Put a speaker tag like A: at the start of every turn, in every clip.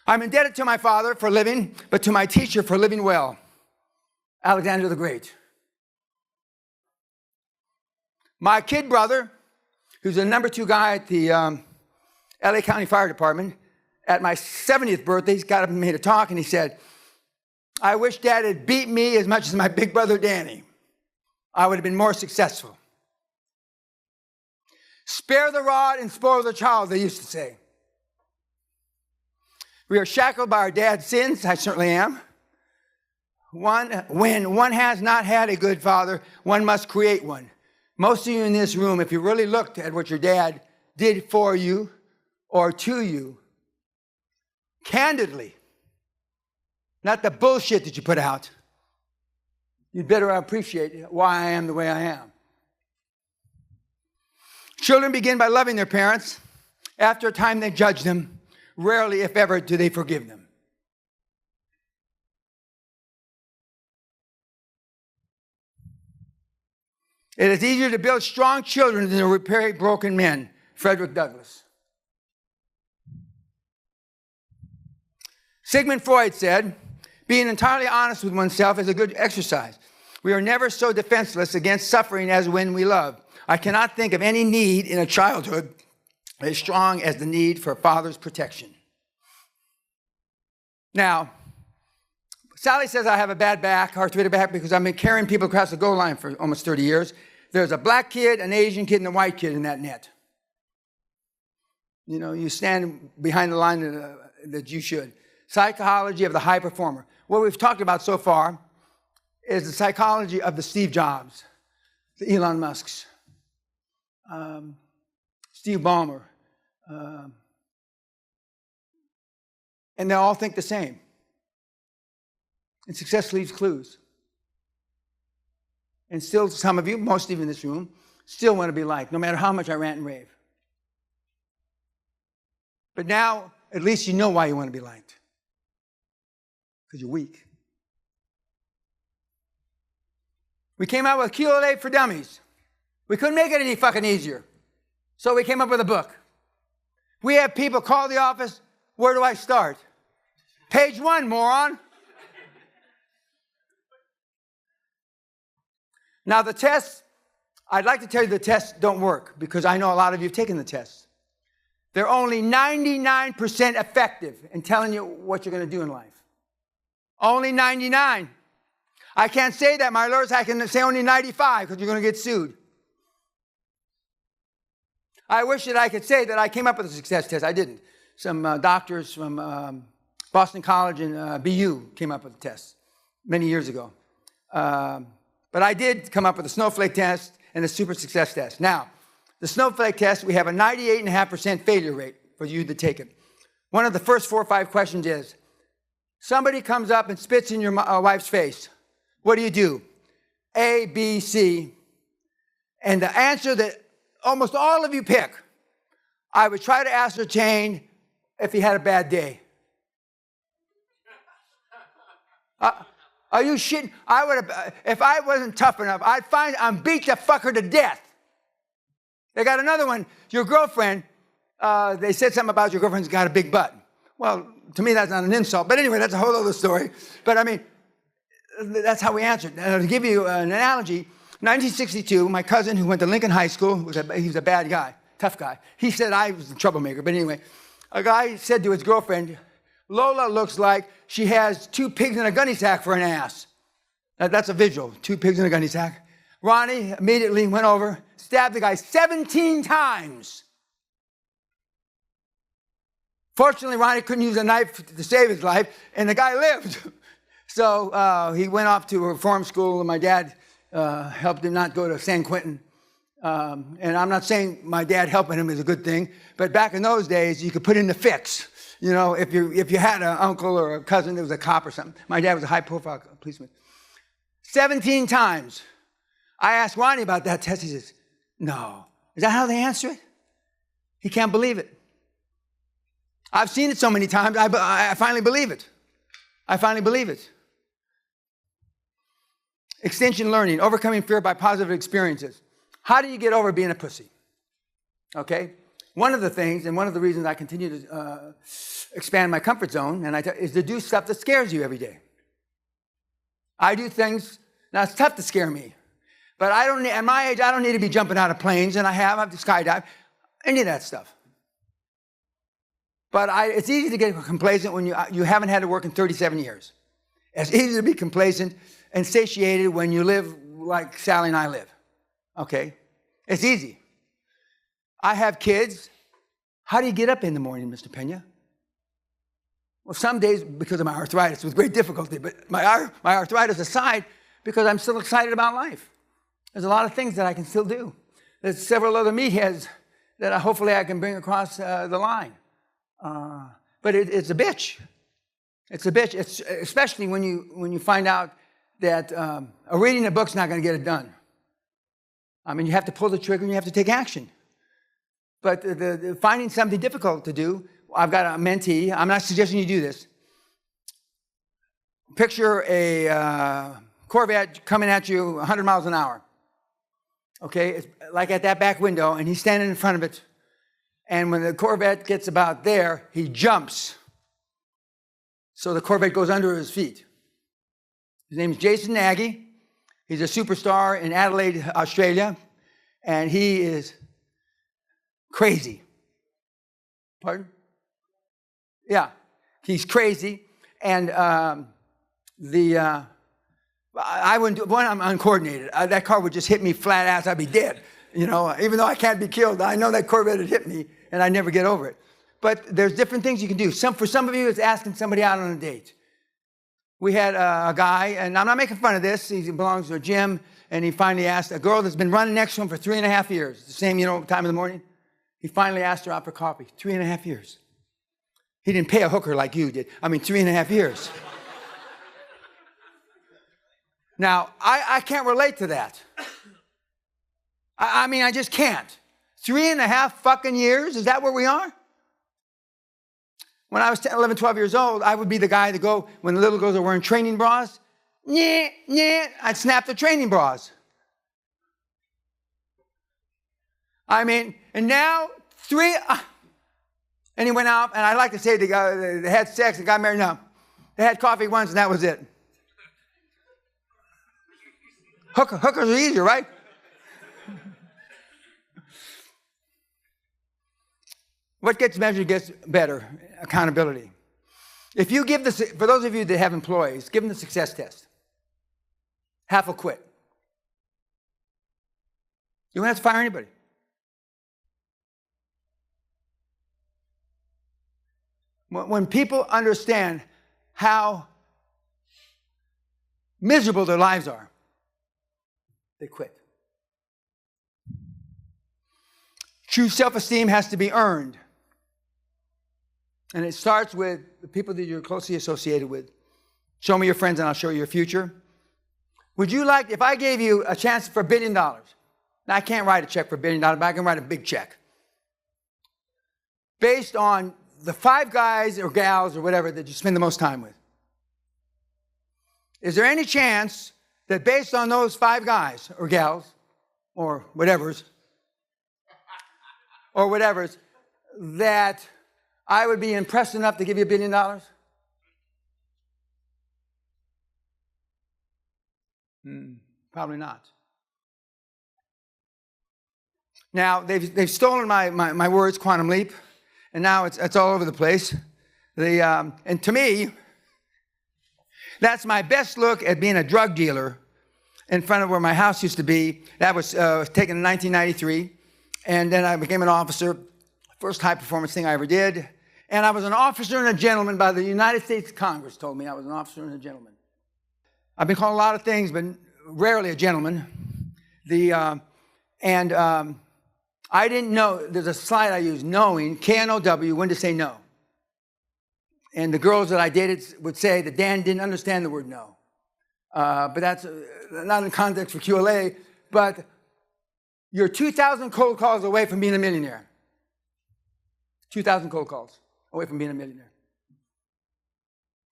A: I'm indebted to my father for living, but to my teacher for living well. Alexander the Great. My kid brother, who's the number 2 guy at the LA County Fire Department, at my 70th birthday, he's got up and made a talk, and he said, I wish Dad had beat me as much as my big brother Danny. I would have been more successful. Spare the rod and spoil the child, they used to say. We are shackled by our dad's sins. I certainly am. When one has not had a good father, one must create one. Most of you in this room, if you really looked at what your dad did for you or to you, candidly, not the bullshit that you put out, you'd better appreciate why I am the way I am. Children begin by loving their parents. After a time, they judge them. Rarely, if ever, do they forgive them. It is easier to build strong children than to repair broken men. Frederick Douglass. Sigmund Freud said, being entirely honest with oneself is a good exercise. We are never so defenseless against suffering as when we love. I cannot think of any need in a childhood as strong as the need for a father's protection. Now, Sally says I have a bad back, arthritic back, because I've been carrying people across the goal line for almost 30 years. There's a black kid, an Asian kid, and a white kid in that net. You know, you stand behind the line that you should. Psychology of the high performer. What we've talked about so far is the psychology of the Steve Jobs, the Elon Musks, Steve Ballmer, and they all think the same. And success leaves clues. And still, some of you, most of you in this room, still want to be liked, no matter how much I rant and rave. But now, at least you know why you want to be liked. Because you're weak. We came out with Kilo Aid for Dummies. We couldn't make it any fucking easier. So we came up with a book. We have people call the office, where do I start? Page 1, moron. Now the tests, I'd like to tell you the tests don't work because I know a lot of you have taken the tests. They're only 99% effective in telling you what you're going to do in life. Only 99. I can't say that, my lawyers. I can say only 95 because you're going to get sued. I wish that I could say that I came up with a success test. I didn't. Some doctors from Boston College and BU came up with the test many years ago. But I did come up with a snowflake test and a super success test. Now, the snowflake test, we have a 98.5% failure rate for you to take it. One of the first 4 or 5 questions is, somebody comes up and spits in your wife's face. What do? A, B, C. And the answer that almost all of you pick, I would try to ascertain if he had a bad day. Are you shitting? I would have, if I wasn't tough enough, I'd beat the fucker to death. They got another one. Your girlfriend, they said something about your girlfriend's got a big butt. Well, to me, that's not an insult. But anyway, that's a whole other story. But I mean, that's how we answered. Now, to give you an analogy, 1962, my cousin who went to Lincoln High School, he was a bad guy, tough guy. He said I was the troublemaker. But anyway, a guy said to his girlfriend, Lola looks like she has 2 pigs in a gunny sack for an ass. That's a visual, 2 pigs in a gunny sack. Ronnie immediately went over, stabbed the guy 17 times. Fortunately, Ronnie couldn't use a knife to save his life, and the guy lived. So he went off to a reform school, and my dad helped him not go to San Quentin. And I'm not saying my dad helping him is a good thing, but back in those days, you could put in the fix. You know, if you had an uncle or a cousin that was a cop or something. My dad was a high-profile policeman. 17 times. I asked Ronnie about that test. He says, no. Is that how they answer it? He can't believe it. I've seen it so many times, I finally believe it. I finally believe it. Extension learning, overcoming fear by positive experiences. How do you get over being a pussy? Okay? One of the things, and one of the reasons I continue to expand my comfort zone, is to do stuff that scares you every day. I do things, now it's tough to scare me, but at my age, I don't need to be jumping out of planes, and I've to skydive, any of that stuff. But it's easy to get complacent when you haven't had to work in 37 years. It's easy to be complacent and satiated when you live like Sally and I live, okay? It's easy. I have kids. How do you get up in the morning, Mr. Peña? Well, some days, because of my arthritis, with great difficulty, but my arthritis aside, because I'm still excited about life. There's a lot of things that I can still do. There's several other meatheads that hopefully I can bring across the line. But it's a bitch. It's a bitch, especially when you find out that reading a book's not going to get it done. I mean, you have to pull the trigger and you have to take action. But the finding something difficult to do, I've got a mentee. I'm not suggesting you do this. Picture a Corvette coming at you 100 miles an hour. Okay, it's like at that back window, and he's standing in front of it. And when the Corvette gets about there, he jumps. So the Corvette goes under his feet. His name is Jason Nagy. He's a superstar in Adelaide, Australia. And he is crazy. Pardon? Yeah, he's crazy. And I wouldn't do it. One, I'm uncoordinated. That car would just hit me flat ass. I'd be dead. You know, even though I can't be killed, I know that Corvette would hit me, and I never get over it. But there's different things you can do. For some of you, it's asking somebody out on a date. We had a guy, and I'm not making fun of this. He belongs to a gym, and he finally asked a girl that's been running next to him for 3.5 years, the same, time of the morning. He finally asked her out for coffee. 3.5 years. He didn't pay a hooker like you did. 3.5 years. Now, I can't relate to that. I just can't. 3.5 fucking years? Is that where we are? When I was 10, 11, 12 years old, I would be the guy to go, when the little girls are wearing training bras, I'd snap the training bras. And now, and he went out, and I like to say they had sex and got married. No, they had coffee once, and that was it. Hookers are easier, right? What gets measured gets better. Accountability. If you give for those of you that have employees, give them the success test. Half will quit. You won't have to fire anybody. When people understand how miserable their lives are, they quit. True self-esteem has to be earned. And it starts with the people that you're closely associated with. Show me your friends and I'll show you your future. Would you like, if I gave you a chance for $1 billion, now I can't write a check for $1 billion, but I can write a big check. Based on the 5 guys or gals or whatever that you spend the most time with. Is there any chance that based on those 5 guys or gals or whatevers, that I would be impressed enough to give you $1 billion? Probably not. Now, they've stolen my words, quantum leap, and now it's all over the place. And to me, that's my best look at being a drug dealer in front of where my house used to be. That was taken in 1993, and then I became an officer. First high performance thing I ever did. And I was an officer and a gentleman by the United States Congress told me I was an officer and a gentleman. I've been called a lot of things, but rarely a gentleman. I didn't know, there's a slide I use, knowing, K-N-O-W, when to say no. And the girls that I dated would say that Dan didn't understand the word no. But that's not in context for QLA, but you're 2,000 cold calls away from being a millionaire. 2,000 cold calls away from being a millionaire.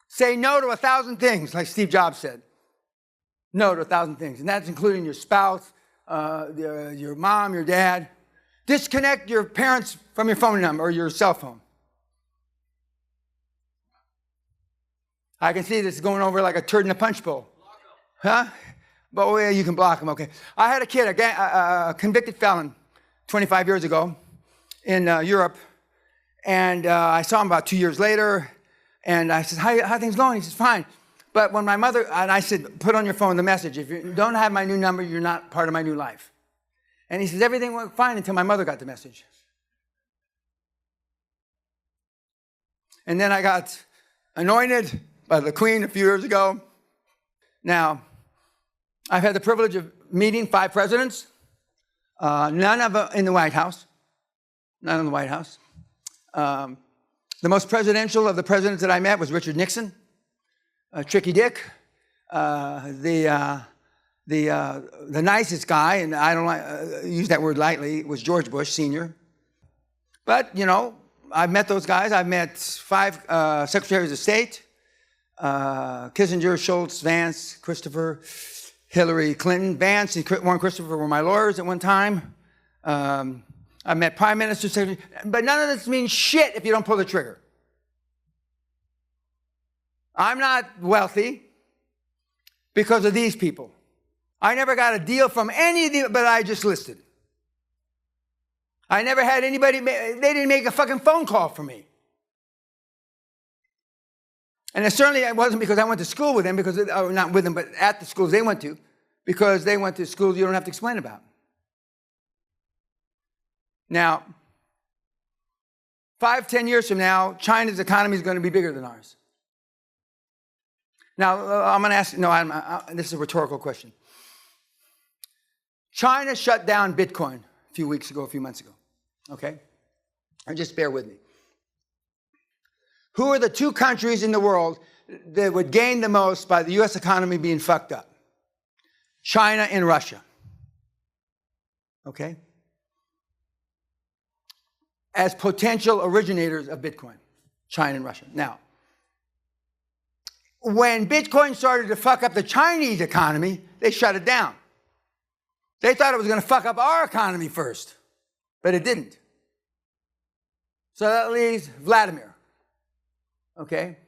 A: Say no to 1,000 things, like Steve Jobs said. No to 1,000 things. And that's including your spouse, your mom, your dad. Disconnect your parents from your phone number or your cell phone. I can see this going over like a turd in a punch bowl. Huh? But oh, yeah, you can block them, okay. I had a kid, a convicted felon, 25 years ago in Europe. And I saw him about 2 years later. And I said, how things going? He says, fine. But when my mother, and I said, put on your phone the message. If you don't have my new number, you're not part of my new life. And he says, everything went fine until my mother got the message. And then I got anointed by the Queen a few years ago. Now, I've had the privilege of meeting 5 presidents, none of them in the White House. None in the White House. The most presidential of the presidents that I met was Richard Nixon, Tricky Dick, the nicest guy, and I don't use that word lightly, was George Bush Sr. But, you know, I've met those guys. I've met 5 secretaries of state, Kissinger, Schultz, Vance, Christopher, Hillary Clinton. Vance and Warren Christopher were my lawyers at one time. I've met prime ministers, but none of this means shit if you don't pull the trigger. I'm not wealthy because of these people. I never got a deal from any of them, but I just listed. I never had anybody, they didn't make a fucking phone call for me. And it wasn't because I went to school with them, because, not with them, but at the schools they went to, because they went to schools you don't have to explain about. Now, 5-10 years from now, China's economy is going to be bigger than ours. Now, I'm going to ask, this is a rhetorical question. China shut down Bitcoin a few months ago, okay? And just bear with me. Who are the 2 countries in the world that would gain the most by the U.S. economy being fucked up? China and Russia, okay? As potential originators of Bitcoin, China and Russia. Now, when Bitcoin started to fuck up the Chinese economy, they shut it down. They thought it was going to fuck up our economy first, but it didn't. So that leaves Vladimir, okay?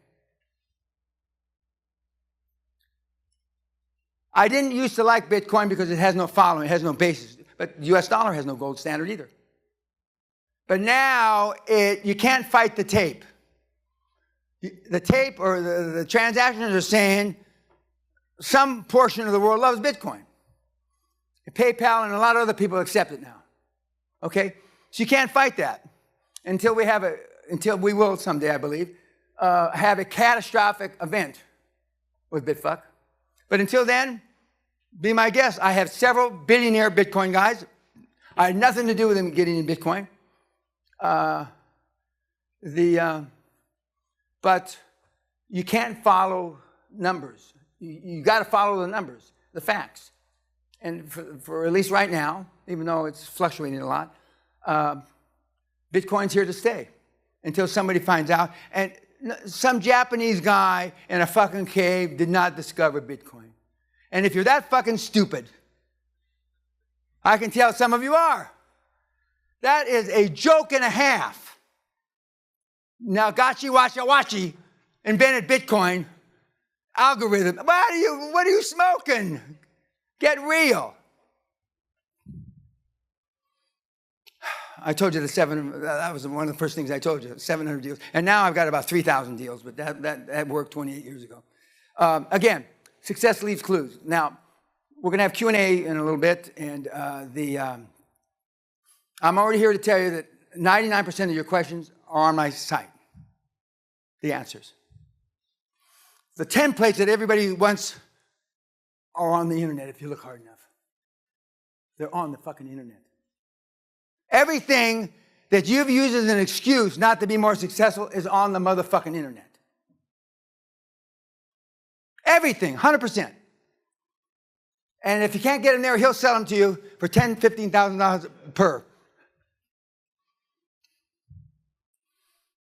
A: I didn't used to like Bitcoin because it has no following, it has no basis, but the US dollar has no gold standard either. But now, you can't fight the tape. The tape or the transactions are saying some portion of the world loves Bitcoin. PayPal and a lot of other people accept it now. Okay? So you can't fight that until we will someday, I believe, have a catastrophic event with Bitfuck. But until then, be my guest. I have several billionaire Bitcoin guys. I had nothing to do with them getting in Bitcoin. But you can't follow numbers. You got to follow the numbers, the facts. And for at least right now, even though it's fluctuating a lot, Bitcoin's here to stay until somebody finds out. And some Japanese guy in a fucking cave did not discover Bitcoin. And if you're that fucking stupid, I can tell some of you are. That is a joke and a half. Now, Gachi Wachi invented Bitcoin algorithm. What are you smoking? Get real. I told you that was one of the first things I told you, 700 deals. And now I've got about 3,000 deals, but that worked 28 years ago. Again, success leaves clues. Now, we're going to have Q&A in a little bit, and I'm already here to tell you that 99% of your questions are on my site, the answers. The templates that everybody wants are on the internet if you look hard enough. They're on the fucking internet. Everything that you've used as an excuse not to be more successful is on the motherfucking internet. Everything, 100%. And if you can't get them there, he'll sell them to you for $10,000, $15,000 per.